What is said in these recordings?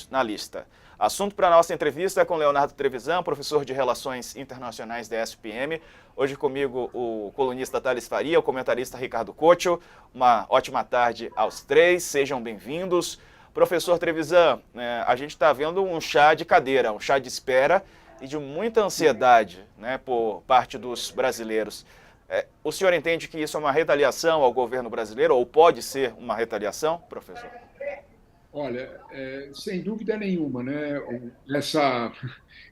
na lista. Assunto para a nossa entrevista é com Leonardo Trevisan, professor de Relações Internacionais da ESPM. Hoje comigo o colunista Thales Faria, o comentarista Ricardo Couto. Uma ótima tarde aos três, sejam bem-vindos. Professor Trevisan, a gente está vendo um chá de cadeira, um chá de espera e de muita ansiedade, né, por parte dos brasileiros. O senhor entende que isso é uma retaliação ao governo brasileiro, ou pode ser uma retaliação, professor? Olha, sem dúvida nenhuma, né? Essa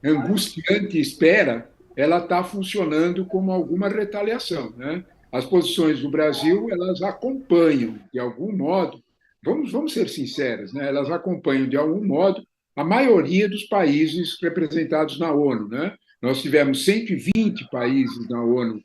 angustiante espera, ela está funcionando como alguma retaliação, né? As posições do Brasil, elas acompanham, de algum modo, vamos ser sinceros, né? Elas acompanham, de algum modo, a maioria dos países representados na ONU, né? Nós tivemos 120 países na ONU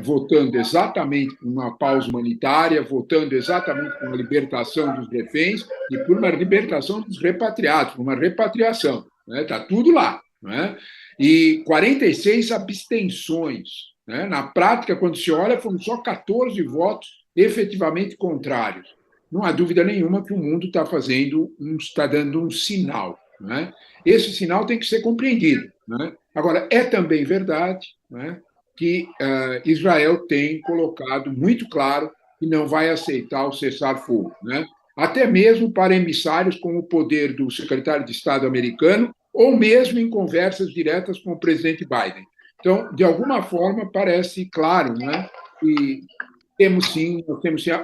votando exatamente por uma pausa humanitária, votando exatamente por uma libertação dos reféns e por uma libertação dos repatriados, por uma repatriação. Está tudo lá. Né? E 46 abstenções. Né? Na prática, quando se olha, foram só 14 votos efetivamente contrários. Não há dúvida nenhuma que o mundo está dando um sinal. Né? Esse sinal tem que ser compreendido. Né? Agora, é também verdade, né, que Israel tem colocado muito claro que não vai aceitar o cessar-fogo, né? Até mesmo para emissários com o poder do secretário de Estado americano, ou mesmo em conversas diretas com o presidente Biden. Então, de alguma forma, parece claro, né, que nós temos sim,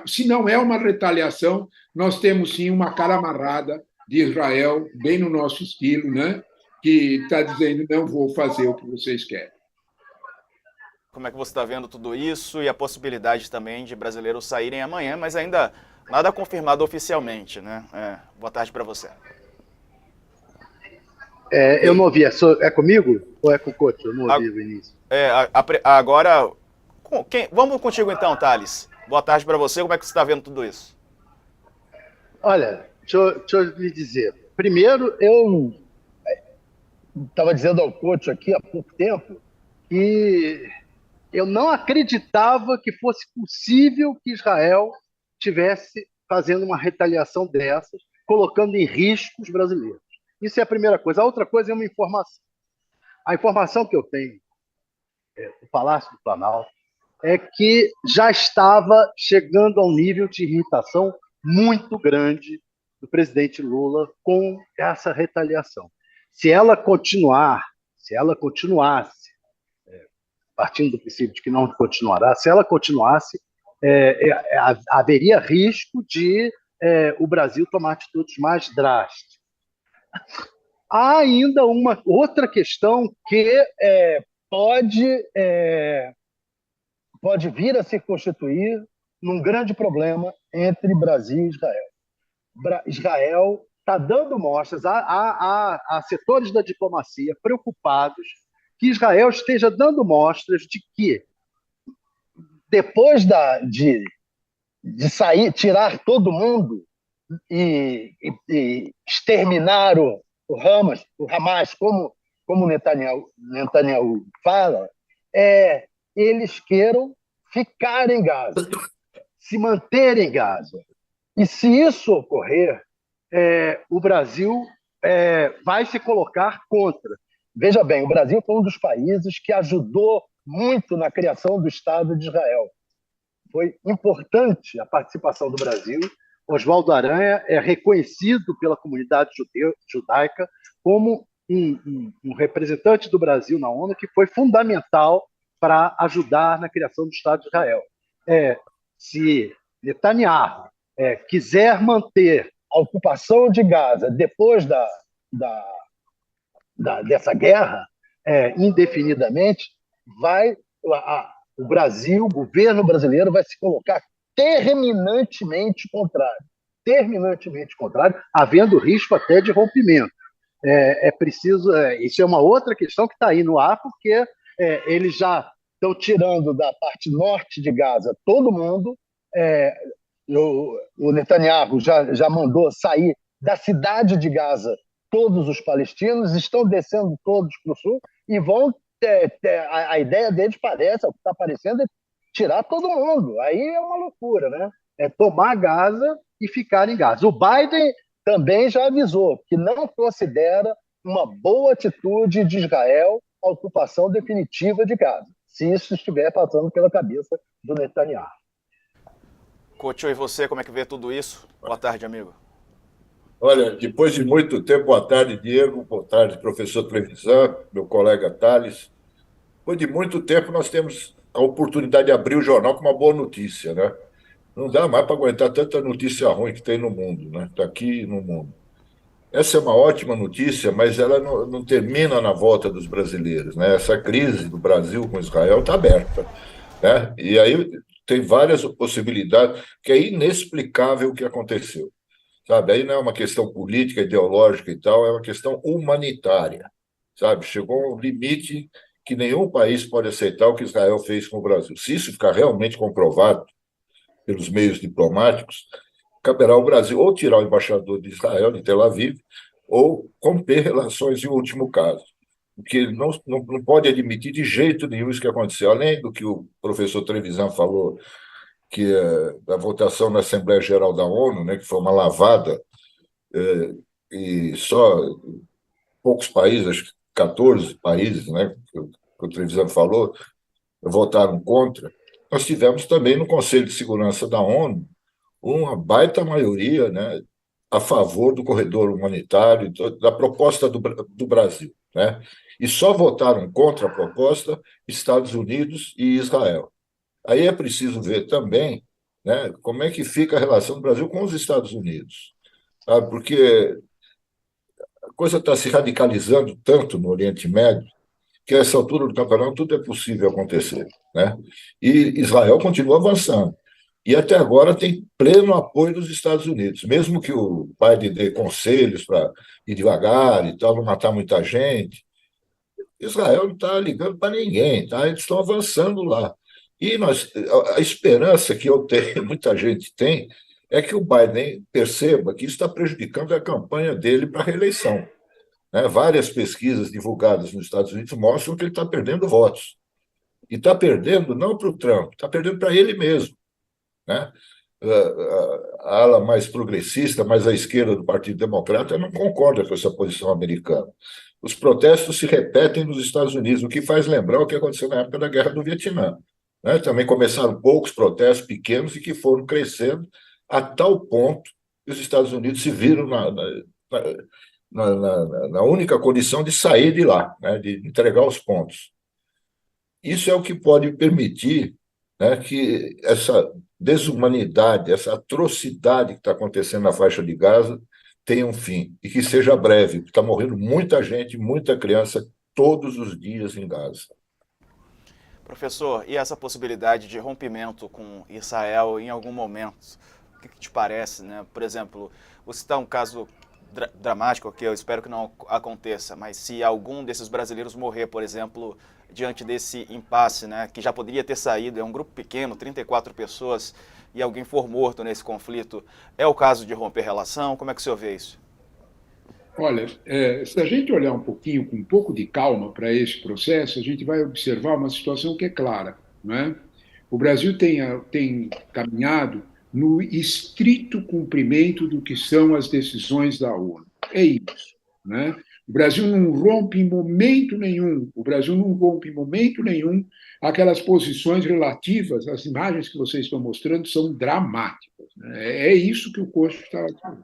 se não é uma retaliação, nós temos sim uma cara amarrada de Israel, bem no nosso estilo, né, que está dizendo: não vou fazer o que vocês querem. Como é que você está vendo tudo isso e a possibilidade também de brasileiros saírem amanhã, mas ainda nada confirmado oficialmente, né? Boa tarde para você. Eu não ouvi. É comigo ou é com o Couto? Eu não ouvi o início. Agora, vamos contigo então, Thales. Boa tarde para você. Como é que você está vendo tudo isso? Olha, deixa eu lhe dizer. Primeiro, eu estava dizendo ao Couto aqui há pouco tempo que eu não acreditava que fosse possível que Israel tivesse fazendo uma retaliação dessas, colocando em risco os brasileiros. Isso é a primeira coisa. A outra coisa é uma informação. A informação que eu tenho do Palácio do Planalto é que já estava chegando a um nível de irritação muito grande do presidente Lula com essa retaliação. Se ela continuasse, partindo do princípio de que não continuará, se ela continuasse, haveria risco de o Brasil tomar atitudes mais drásticas. Há ainda uma outra questão que pode vir a se constituir num grande problema entre Brasil e Israel. Israel está dando mostras, há setores da diplomacia preocupados que Israel esteja dando mostras de que, depois de sair, tirar todo mundo e exterminar o Hamas, como Netanyahu fala, eles queiram ficar em Gaza, se manter em Gaza. E se isso ocorrer, o Brasil vai se colocar contra. Veja bem, o Brasil foi um dos países que ajudou muito na criação do Estado de Israel. Foi importante a participação do Brasil. Oswaldo Aranha é reconhecido pela comunidade judaica como um representante do Brasil na ONU que foi fundamental para ajudar na criação do Estado de Israel. Se Netanyahu quiser manter a ocupação de Gaza depois dessa guerra indefinidamente, o Brasil, o governo brasileiro, vai se colocar terminantemente contrário, havendo risco até de rompimento. Isso é uma outra questão que está aí no ar, porque eles já estão tirando da parte norte de Gaza todo mundo. O Netanyahu já mandou sair da cidade de Gaza todos os palestinos, estão descendo todos para o sul e vão a ideia deles parece, o que está parecendo, é tirar todo mundo. Aí é uma loucura, né? É tomar Gaza e ficar em Gaza. O Biden também já avisou que não considera uma boa atitude de Israel a ocupação definitiva de Gaza, se isso estiver passando pela cabeça do Netanyahu. Couto, e você, como é que vê tudo isso? Boa tarde, amigo. Olha, depois de muito tempo, boa tarde, Diego, boa tarde, professor Trevisan, meu colega Thales. Depois de muito tempo, nós temos a oportunidade de abrir o jornal com uma boa notícia, né? Não dá mais para aguentar tanta notícia ruim que tem no mundo, né? Está aqui no mundo. Essa é uma ótima notícia, mas ela não termina na volta dos brasileiros, né? Essa crise do Brasil com Israel está aberta, né? E aí tem várias possibilidades, que é inexplicável o que aconteceu, sabe? Aí não é uma questão política, ideológica e tal, é uma questão humanitária, sabe? Chegou a um limite que nenhum país pode aceitar o que Israel fez com o Brasil. Se isso ficar realmente comprovado pelos meios diplomáticos, caberá ao Brasil ou tirar o embaixador de Israel, de Tel Aviv, ou romper relações em último caso. Porque ele não pode admitir de jeito nenhum isso que aconteceu. Além do que o professor Trevisan falou, que da votação na Assembleia Geral da ONU, né, que foi uma lavada, e só poucos países, acho que 14 países, né, que o Trevisan falou, votaram contra. Nós tivemos também no Conselho de Segurança da ONU uma baita maioria, né, a favor do corredor humanitário, da proposta do Brasil, né? E só votaram contra a proposta Estados Unidos e Israel. Aí é preciso ver também, né, como é que fica a relação do Brasil com os Estados Unidos, sabe? Porque a coisa está se radicalizando tanto no Oriente Médio que a essa altura do campeonato tudo é possível acontecer, né? E Israel continua avançando. E até agora tem pleno apoio dos Estados Unidos, mesmo que o Biden dê conselhos para ir devagar e tal, não matar muita gente. Israel não está ligando para ninguém, tá? Eles estão avançando lá. E a esperança que eu tenho, muita gente tem, é que o Biden perceba que isso está prejudicando a campanha dele para a reeleição, né? Várias pesquisas divulgadas nos Estados Unidos mostram que ele está perdendo votos. E está perdendo não para o Trump, está perdendo para ele mesmo, né? A ala mais progressista, mais à esquerda do Partido Democrata, não concorda com essa posição americana. Os protestos se repetem nos Estados Unidos, o que faz lembrar o que aconteceu na época da Guerra do Vietnã, né? Também começaram poucos protestos pequenos e que foram crescendo a tal ponto que os Estados Unidos se viram na única condição de sair de lá, né? De entregar os pontos. Isso é o que pode permitir, né, que essa desumanidade, essa atrocidade que está acontecendo na faixa de Gaza tenha um fim e que seja breve, porque está morrendo muita gente, muita criança todos os dias em Gaza. Professor, e essa possibilidade de rompimento com Israel em algum momento? O que te parece, né? Por exemplo, vou citar um caso dramático que eu espero que não aconteça, mas se algum desses brasileiros morrer, por exemplo, diante desse impasse, né, que já poderia ter saído, é um grupo pequeno, 34 pessoas, e alguém for morto nesse conflito, é o caso de romper relação? Como é que o senhor vê isso? Olha, se a gente olhar um pouquinho, com um pouco de calma para esse processo, a gente vai observar uma situação que é clara, não é? O Brasil tem caminhado no estrito cumprimento do que são as decisões da ONU. É isso, né? O Brasil não rompe em momento nenhum, aquelas posições relativas, as imagens que vocês estão mostrando são dramáticas, né? É isso que o Costa está falando.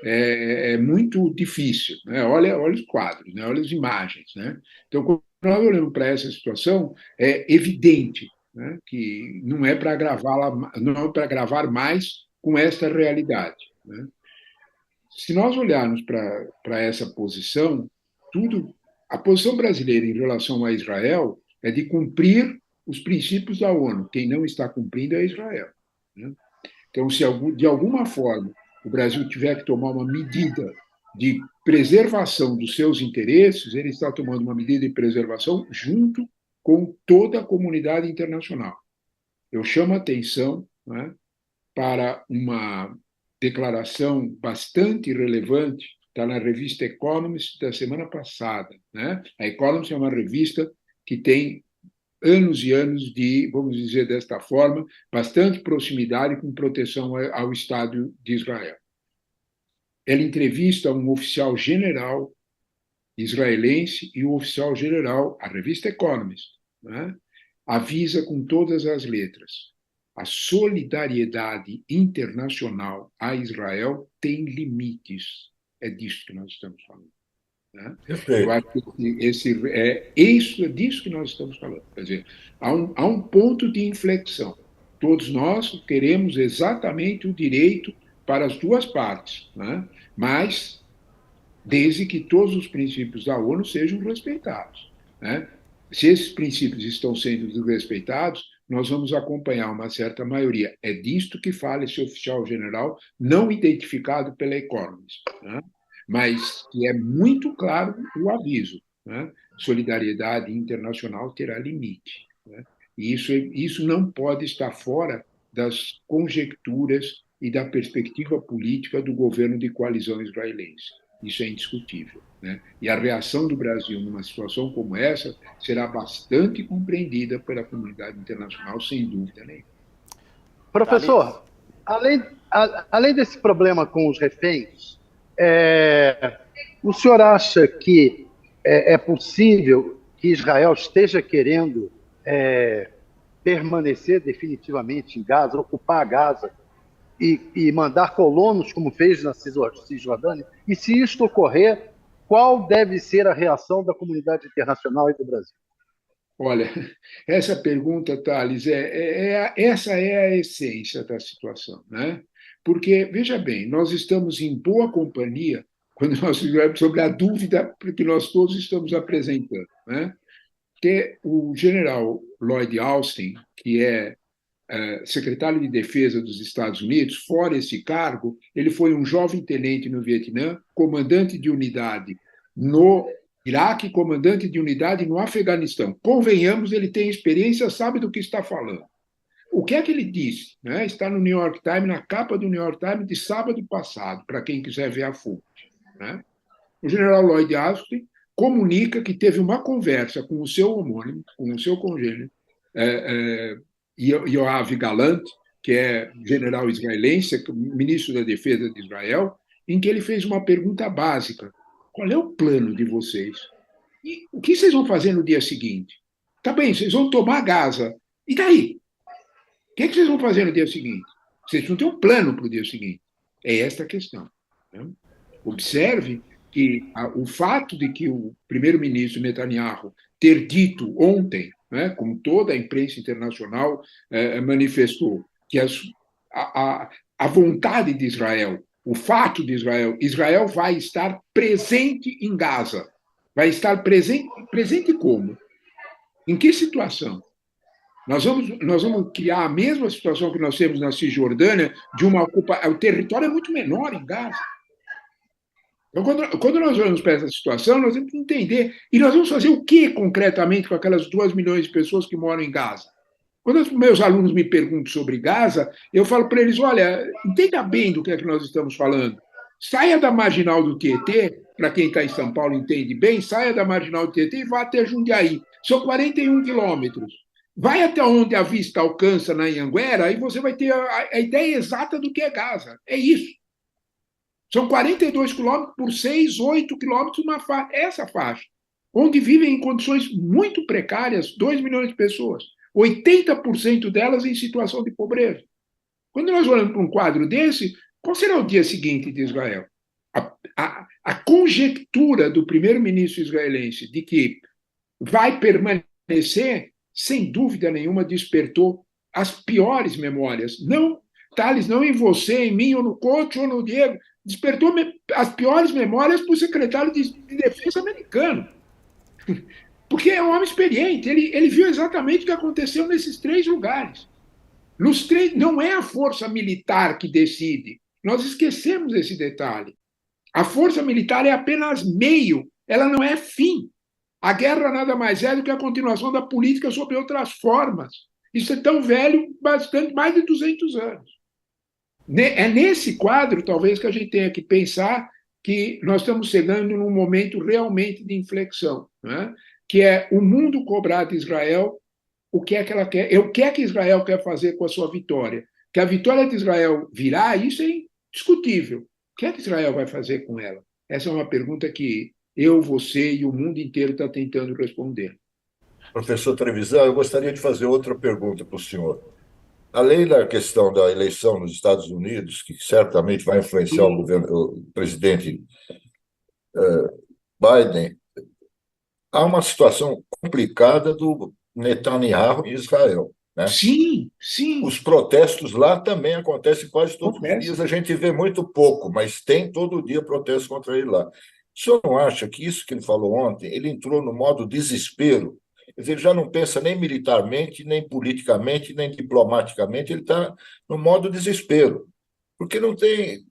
É muito difícil, né? Olha os quadros, né? Olha as imagens, né? Então, quando nós olhamos para essa situação, é evidente, né, que não é para gravar mais com esta realidade, né? Se nós olharmos para essa posição, a posição brasileira em relação a Israel é de cumprir os princípios da ONU. Quem não está cumprindo é Israel, né? Então, se de alguma forma o Brasil tiver que tomar uma medida de preservação dos seus interesses, ele está tomando uma medida de preservação junto com toda a comunidade internacional. Eu chamo a atenção, né, para uma declaração bastante relevante, está na revista Economist da semana passada, né? A Economist é uma revista que tem anos e anos de, vamos dizer desta forma, bastante proximidade com proteção ao Estado de Israel. ela entrevista um oficial general israelense e o oficial general, a revista Economist, né, avisa com todas as letras: a solidariedade internacional a Israel tem limites. É disso que nós estamos falando. Né? Eu acho que é disso que nós estamos falando. Quer dizer, há um ponto de inflexão. Todos nós queremos exatamente o direito para as duas partes, né? Mas desde que todos os princípios da ONU sejam respeitados, né? Se esses princípios estão sendo desrespeitados, nós vamos acompanhar uma certa maioria. É disto que fala esse oficial general, não identificado pela Economist, né? Mas que é muito claro o aviso, né? Solidariedade internacional terá limite, né? E isso não pode estar fora das conjecturas e da perspectiva política do governo de coalizão israelense. Isso é indiscutível, né? E a reação do Brasil numa situação como essa será bastante compreendida pela comunidade internacional, sem dúvida nenhuma. Professor, além desse problema com os reféns, o senhor acha que é possível que Israel esteja querendo permanecer definitivamente em Gaza, ocupar Gaza e mandar colonos, como fez na Cisjordânia? E se isto ocorrer, qual deve ser a reação da comunidade internacional e do Brasil? Olha, essa pergunta, Thales, essa é a essência da situação, né? Porque, veja bem, nós estamos em boa companhia quando nós falamos sobre a dúvida que nós todos estamos apresentando, né? Que o general Lloyd Austin, que é secretário de Defesa dos Estados Unidos, fora esse cargo, ele foi um jovem tenente no Vietnã, comandante de unidade no Iraque, comandante de unidade no Afeganistão. Convenhamos, ele tem experiência, sabe do que está falando. O que é que ele disse? Né? Está no New York Times, na capa do New York Times de sábado passado, para quem quiser ver a fonte. Né? O general Lloyd Austin comunica que teve uma conversa com o seu homônimo, com o seu congênero, Yoav Galant, que é general israelense, ministro da Defesa de Israel, em que ele fez uma pergunta básica: qual é o plano de vocês? E o que vocês vão fazer no dia seguinte? Tá bem, vocês vão tomar Gaza. E daí? O que vocês vão fazer no dia seguinte? Vocês não têm um plano para o dia seguinte. É esta a questão. Né? Observe que o fato de que o primeiro-ministro Netanyahu ter dito ontem, né, como toda a imprensa internacional manifestou, que a vontade de Israel, o fato de Israel vai estar presente em Gaza. Vai estar presente como? Em que situação? Nós vamos criar a mesma situação que nós temos na Cisjordânia, de uma ocupação. O território é muito menor em Gaza. Então, quando nós olhamos para essa situação, nós temos que entender. E nós vamos fazer o que concretamente com aquelas 2 milhões de pessoas que moram em Gaza? Quando os meus alunos me perguntam sobre Gaza, eu falo para eles: olha, entenda bem do que é que nós estamos falando. Saia da marginal do Tietê, para quem está em São Paulo entende bem, saia da marginal do Tietê e vá até Jundiaí. São 41 quilômetros. Vai até onde a vista alcança na Anhanguera e você vai ter a ideia exata do que é Gaza. É isso. São 42 quilômetros por 6, 8 quilômetros, essa faixa, onde vivem em condições muito precárias 2 milhões de pessoas, 80% delas em situação de pobreza. Quando nós olhamos para um quadro desse, qual será o dia seguinte de Israel? A conjectura do primeiro-ministro israelense de que vai permanecer, sem dúvida nenhuma, despertou as piores memórias. Não, Thales, não em você, em mim, ou no Couto, ou no Diego. Despertou as piores memórias para o secretário de Defesa americano. Porque é um homem experiente. Ele viu exatamente o que aconteceu nesses 3 lugares. Nos 3, não é a força militar que decide. Nós esquecemos esse detalhe. A força militar é apenas meio, ela não é fim. A guerra nada mais é do que a continuação da política sob outras formas. Isso é tão velho, bastante, mais de 200 anos. É nesse quadro, talvez, que a gente tenha que pensar que nós estamos chegando num momento realmente de inflexão, né? Que é o mundo cobrar de Israel o que é que ela quer, o que é que Israel quer fazer com a sua vitória. Que a vitória de Israel virá, isso é indiscutível. que é que Israel vai fazer com ela? Essa é uma pergunta que eu, você e o mundo inteiro está tentando responder. Professor Trevisan, eu gostaria de fazer outra pergunta para o senhor. Além da questão da eleição nos Estados Unidos, que certamente vai influenciar o presidente Biden, há uma situação complicada do Netanyahu em Israel, né? Sim, sim. Os protestos lá também acontecem quase todos os dias, a gente vê muito pouco, mas tem todo dia protesto contra ele lá. O senhor não acha que isso que ele falou ontem, ele entrou no modo desespero? Quer dizer, ele já não pensa nem militarmente, nem politicamente, nem diplomaticamente, ele está no modo desespero, porque não tem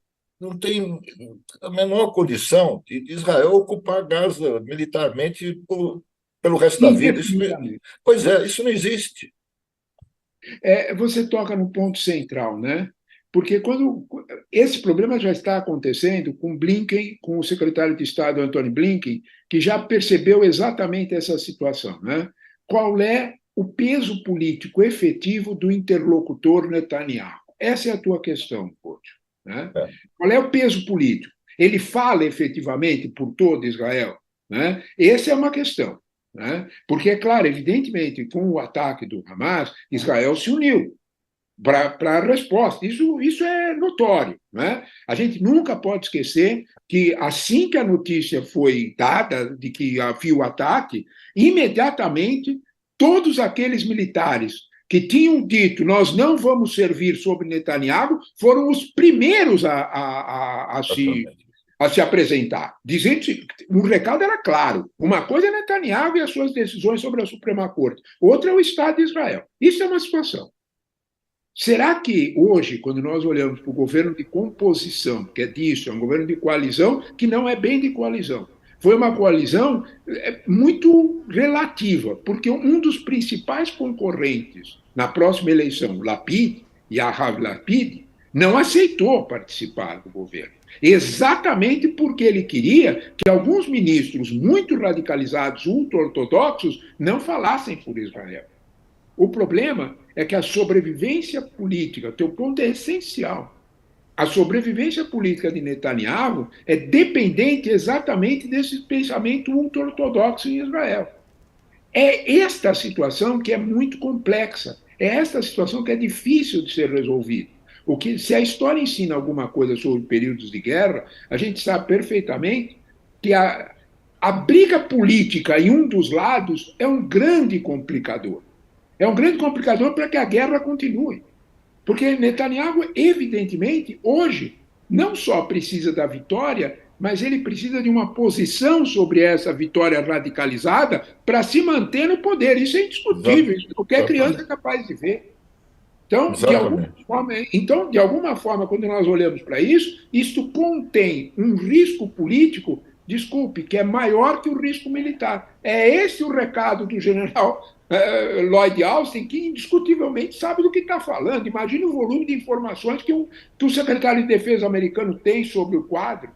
a menor condição de Israel ocupar Gaza militarmente pelo resto da vida. Pois é, isso não existe. Você toca no ponto central, né? Porque quando esse problema já está acontecendo com Blinken, com o secretário de Estado Antony Blinken, que já percebeu exatamente essa situação, né? Qual é o peso político efetivo do interlocutor Netanyahu? Essa é a tua questão, Couto, né? Qual é o peso político? Ele fala efetivamente por todo Israel, né? Essa é uma questão. Né? Porque, é claro, evidentemente, com o ataque do Hamas, Israel se uniu para a resposta. Isso é notório. Né? A gente nunca pode esquecer que, assim que a notícia foi dada de que havia o ataque, imediatamente todos aqueles militares que tinham dito nós não vamos servir sob Netanyahu foram os primeiros a se apresentar, dizendo que o recado era claro. Uma coisa é Netanyahu e as suas decisões sobre a Suprema Corte, outra é o Estado de Israel. Isso é uma situação. Será que hoje, quando nós olhamos para o governo de composição, que é disso, é um governo de coalizão, que não é bem de coalizão, foi uma coalizão muito relativa, porque um dos principais concorrentes na próxima eleição, Lapid, Yair Lapid, não aceitou participar do governo. Exatamente porque ele queria que alguns ministros muito radicalizados, ultra-ortodoxos, não falassem por Israel. O problema é que a sobrevivência política, teu ponto é essencial, a sobrevivência política de Netanyahu é dependente exatamente desse pensamento ultra-ortodoxo em Israel. É esta situação que é muito complexa, é esta situação que é difícil de ser resolvida. Se a história ensina alguma coisa sobre períodos de guerra, a gente sabe perfeitamente que a briga política em um dos lados é um grande complicador. É um grande complicador para que a guerra continue. Porque Netanyahu, evidentemente, hoje, não só precisa da vitória, mas ele precisa de uma posição sobre essa vitória radicalizada para se manter no poder. Isso é indiscutível, isso qualquer criança é capaz de ver. Então, de alguma forma, quando nós olhamos para isso, isto contém um risco político, desculpe, que é maior que o risco militar. É esse o recado do general Lloyd Austin, que indiscutivelmente sabe do que está falando. Imagine o volume de informações que o secretário de Defesa americano tem sobre o quadro.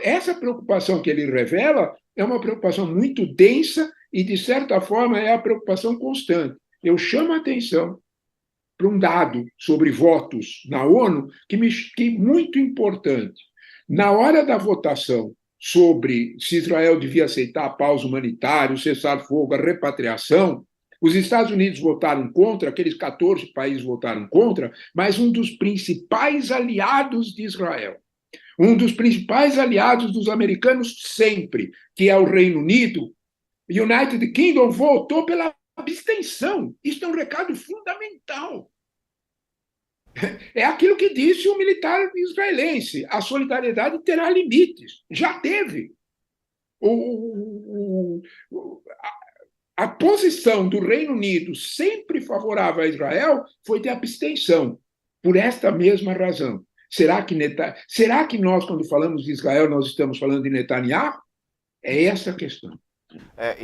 Essa preocupação que ele revela é uma preocupação muito densa e, de certa forma, é a preocupação constante. Eu chamo a atenção para um dado sobre votos na ONU que é muito importante. Na hora da votação sobre se Israel devia aceitar a pausa humanitária, o cessar-fogo, a repatriação, os Estados Unidos votaram contra, aqueles 14 países votaram contra, mas um dos principais aliados de Israel, um dos principais aliados dos americanos sempre, que é o Reino Unido, United Kingdom, votou pela abstenção. Isso é um recado fundamental. É aquilo que disse o militar israelense: a solidariedade terá limites. Já teve. A posição do Reino Unido, sempre favorável a Israel, foi de abstenção, por esta mesma razão. Será que nós, quando falamos de Israel, nós estamos falando de Netanyahu? É essa a questão.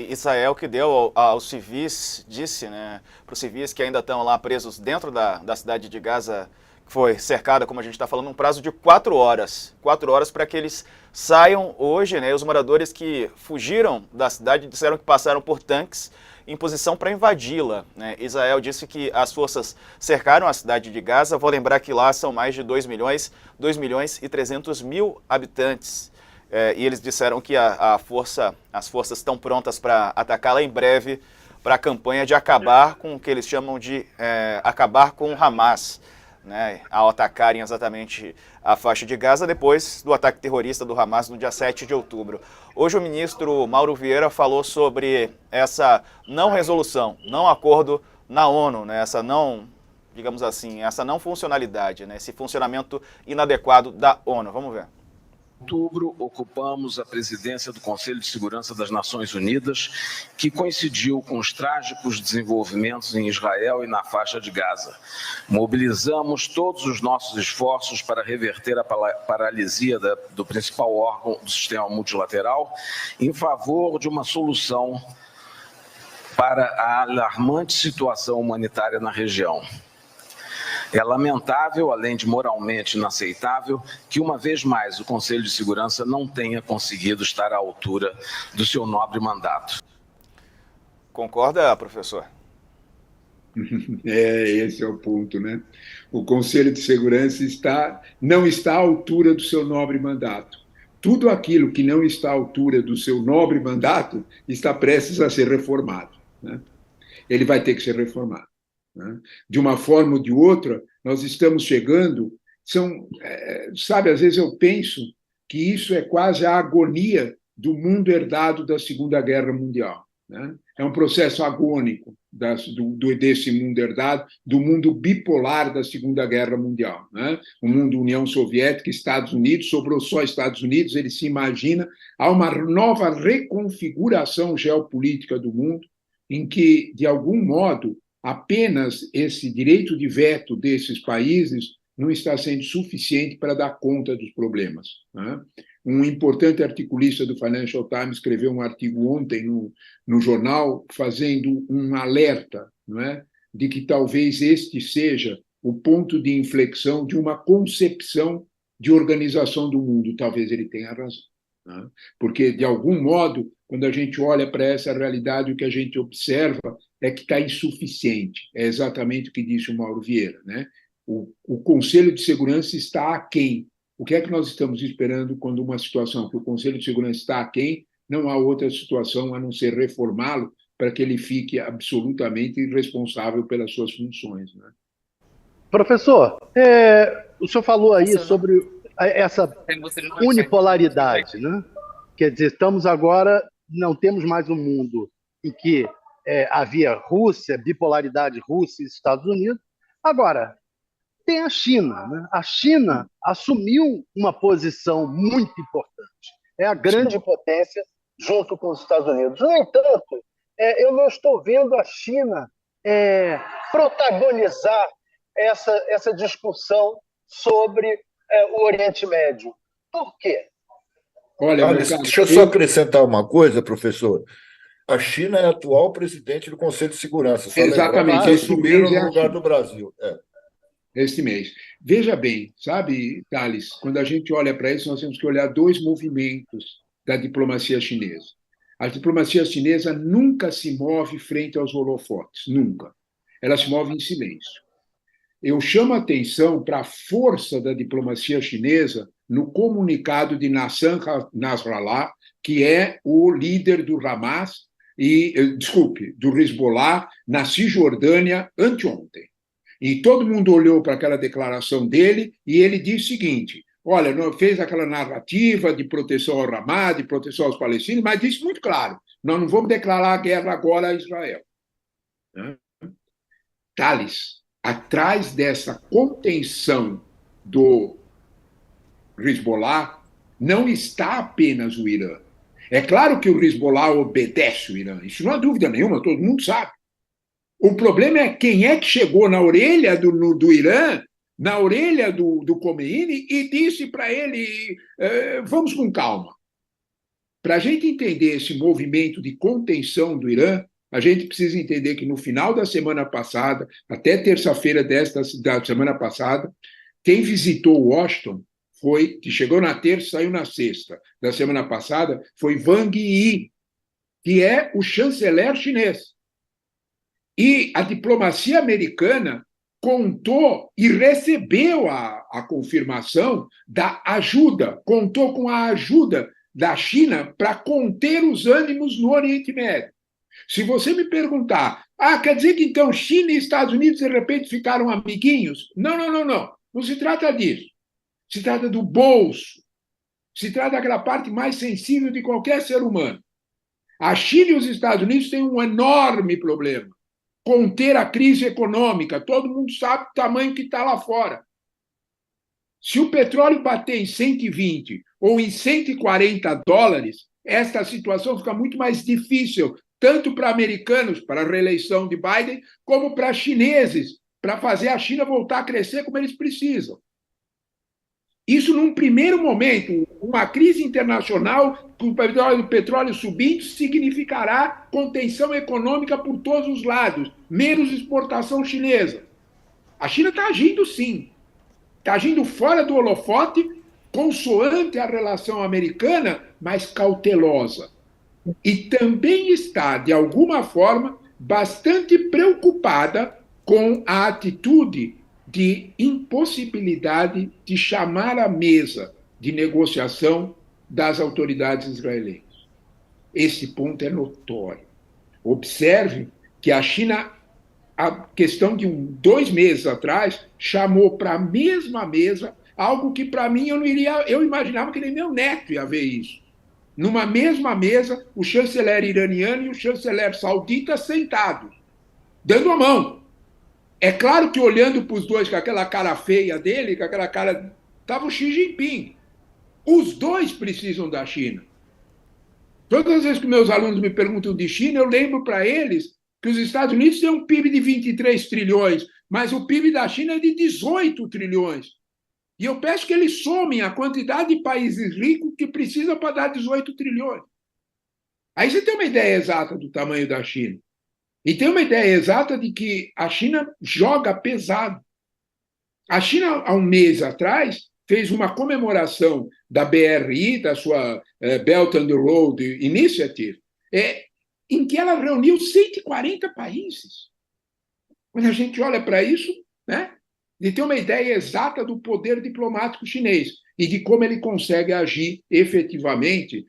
Israel que deu aos civis, disse, né, para os civis que ainda estão lá presos dentro da cidade de Gaza, que foi cercada, como a gente está falando, um prazo de 4 horas. 4 horas para que eles saiam hoje, né? Os moradores que fugiram da cidade disseram que passaram por tanques em posição para invadi-la, né? Israel disse que as forças cercaram a cidade de Gaza. Vou lembrar que lá são mais de 2 milhões e 300 mil habitantes. E eles disseram que as forças estão prontas para atacá-la em breve, para a campanha de acabar com o que eles chamam de acabar com o Hamas, né, ao atacarem exatamente a faixa de Gaza depois do ataque terrorista do Hamas no dia 7 de outubro. Hoje o ministro Mauro Vieira falou sobre essa não resolução, não acordo na ONU, né, essa não, digamos assim, essa não funcionalidade, né, esse funcionamento inadequado da ONU. Vamos ver. Em outubro, ocupamos a presidência do Conselho de Segurança das Nações Unidas, que coincidiu com os trágicos desenvolvimentos em Israel e na faixa de Gaza. Mobilizamos todos os nossos esforços para reverter a paralisia do principal órgão do sistema multilateral em favor de uma solução para a alarmante situação humanitária na região. É lamentável, além de moralmente inaceitável, que uma vez mais o Conselho de Segurança não tenha conseguido estar à altura do seu nobre mandato. Concorda, professor? Esse é o ponto, né? O Conselho de Segurança não está à altura do seu nobre mandato. Tudo aquilo que não está à altura do seu nobre mandato está prestes a ser reformado, né? Ele vai ter que ser reformado. De uma forma ou de outra, nós estamos chegando, sabe, às vezes eu penso que isso é quase a agonia do mundo herdado da Segunda Guerra Mundial, né? É um processo agônico desse mundo herdado, do mundo bipolar da Segunda Guerra Mundial, né? O mundo União Soviética, Estados Unidos, sobrou só Estados Unidos, ele se imagina, há uma nova reconfiguração geopolítica do mundo, em que, de algum modo, apenas esse direito de veto desses países não está sendo suficiente para dar conta dos problemas, né? Um importante articulista do Financial Times escreveu um artigo ontem no jornal fazendo um alerta, não é, de que talvez este seja o ponto de inflexão de uma concepção de organização do mundo. Talvez ele tenha razão, né? Porque, de algum modo, quando a gente olha para essa realidade, o que a gente observa é que está insuficiente. É exatamente o que disse o Mauro Vieira, né? O Conselho de Segurança está aquém. O que é que nós estamos esperando quando uma situação que o Conselho de Segurança está aquém, não há outra situação a não ser reformá-lo para que ele fique absolutamente responsável pelas suas funções, né? Professor, o senhor falou aí sobre essa unipolaridade, né? Quer dizer, estamos agora, não temos mais um mundo em que havia Rússia, bipolaridade Rússia e Estados Unidos. Agora, tem a China, né? A China assumiu uma posição muito importante. É a grande potência junto com os Estados Unidos. No entanto, eu não estou vendo a China protagonizar essa discussão sobre o Oriente Médio. Por quê? Olha, deixa eu só acrescentar uma coisa, professor. A China é a atual presidente do Conselho de Segurança. Exatamente. Eles assumiram no lugar do Brasil. Este mês. Veja bem, sabe, Thales, quando a gente olha para isso, nós temos que olhar dois movimentos da diplomacia chinesa. A diplomacia chinesa nunca se move frente aos holofotes, nunca. Ela se move em silêncio. Eu chamo a atenção para a força da diplomacia chinesa no comunicado de Hassan Nasrallah, que é o líder do Hamas do Hezbollah na Cisjordânia anteontem. E todo mundo olhou para aquela declaração dele e ele disse o seguinte: olha, fez aquela narrativa de proteção ao Hamas, de proteção aos palestinos, mas disse muito claro, nós não vamos declarar a guerra agora a Israel. Thales, atrás dessa contenção do Hezbollah não está apenas o Irã. É claro que o Hezbollah obedece o Irã, isso não há dúvida nenhuma, todo mundo sabe. O problema é quem é que chegou na orelha do Irã, na orelha do Khomeini, e disse para ele, vamos com calma. Para a gente entender esse movimento de contenção do Irã, a gente precisa entender que no final da semana passada, até terça-feira da semana passada, quem visitou Washington que chegou na terça, saiu na sexta da semana passada, foi Wang Yi, que é o chanceler chinês. E a diplomacia americana contou e recebeu a confirmação da ajuda, contou com a ajuda da China para conter os ânimos no Oriente Médio. Se você me perguntar, quer dizer que então China e Estados Unidos de repente ficaram amiguinhos? Não, não, não, não. Não se trata disso. Se trata do bolso. Se trata daquela parte mais sensível de qualquer ser humano. A China e os Estados Unidos têm um enorme problema. Conter a crise econômica. Todo mundo sabe o tamanho que está lá fora. Se o petróleo bater em 120 ou em 140 dólares, esta situação fica muito mais difícil, tanto para americanos, para a reeleição de Biden, como para chineses, para fazer a China voltar a crescer como eles precisam. Isso, num primeiro momento, uma crise internacional, com o petróleo subindo, significará contenção econômica por todos os lados, menos exportação chinesa. A China está agindo, sim. Está agindo fora do holofote, consoante a relação americana, mas cautelosa. E também está, de alguma forma, bastante preocupada com a atitude de impossibilidade de chamar à mesa de negociação das autoridades israelenses. Esse ponto é notório. Observe que a China, a questão de 2 meses atrás, chamou para a mesma mesa algo que, para mim, eu imaginava que nem meu neto ia ver isso. Numa mesma mesa, o chanceler iraniano e o chanceler saudita sentados, dando a mão. É claro que olhando para os dois com aquela cara feia dele, com aquela cara... Estava o Xi Jinping. Os dois precisam da China. Todas as vezes que meus alunos me perguntam de China, eu lembro para eles que os Estados Unidos têm um PIB de 23 trilhões, mas o PIB da China é de 18 trilhões. E eu peço que eles somem a quantidade de países ricos que precisam para dar 18 trilhões. Aí você tem uma ideia exata do tamanho da China. E tem uma ideia exata de que a China joga pesado. A China, há um mês atrás, fez uma comemoração da BRI, da sua Belt and Road Initiative, em que ela reuniu 140 países. Quando a gente olha para isso, né, de ter uma ideia exata do poder diplomático chinês e de como ele consegue agir efetivamente,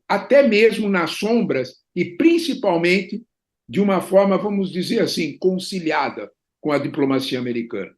até mesmo nas sombras e principalmente de uma forma, vamos dizer assim, conciliada com a diplomacia americana.